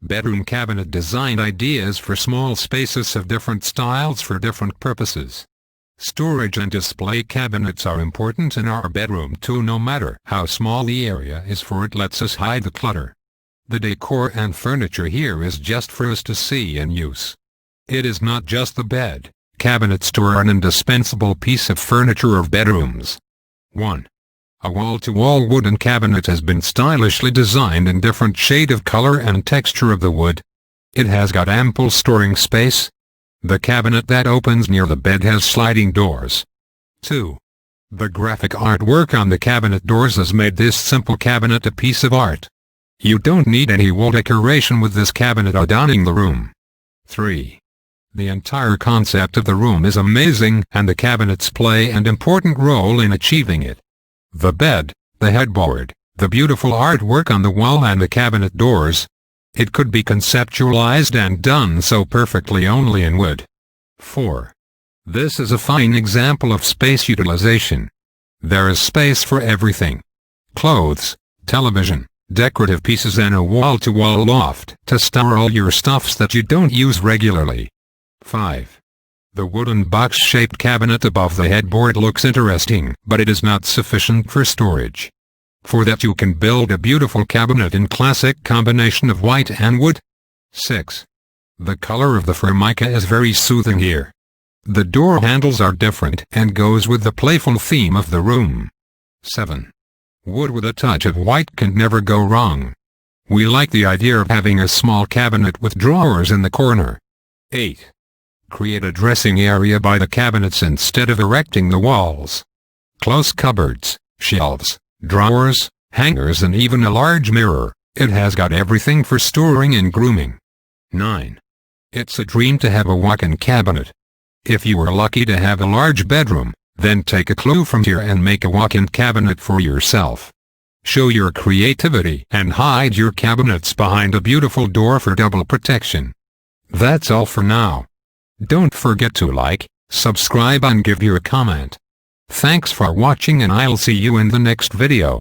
Bedroom cabinet design ideas for small spaces of different styles for different purposes. Storage and display cabinets are important in our bedroom too. No matter how small the area is, for it lets us hide the clutter. The decor and furniture here is just for us to see and use. It is not just the bed. Cabinets are an indispensable piece of furniture of bedrooms. 1. A wall-to-wall wooden cabinet has been stylishly designed in different shade of color and texture of the wood. It has got ample storing space. The cabinet that opens near the bed has sliding doors. 2. The graphic artwork on the cabinet doors has made this simple cabinet a piece of art. You don't need any wall decoration with this cabinet adorning the room. 3. The entire concept of the room is amazing, and the cabinets play an important role in achieving it. The bed, the headboard, the beautiful artwork on the wall and the cabinet doors. It could be conceptualized and done so perfectly only in wood. 4. This is a fine example of space utilization. There is space for everything. Clothes, television, decorative pieces and a wall-to-wall loft to store all your stuffs that you don't use regularly. 5. The wooden box-shaped cabinet above the headboard looks interesting, but it is not sufficient for storage. For that you can build a beautiful cabinet in classic combination of white and wood. 6. The color of the Formica is very soothing here. The door handles are different and goes with the playful theme of the room. 7. Wood with a touch of white can never go wrong. We like the idea of having a small cabinet with drawers in the corner. 8. Create a dressing area by the cabinets instead of erecting the walls. Close cupboards, shelves, drawers, hangers and even a large mirror. It has got everything for storing and grooming. 9. It's a dream to have a walk-in cabinet. If you are lucky to have a large bedroom, then take a clue from here and make a walk-in cabinet for yourself. Show your creativity and hide your cabinets behind a beautiful door for double protection. That's all for now. Don't forget to like, subscribe and give your comment. Thanks for watching and I'll see you in the next video.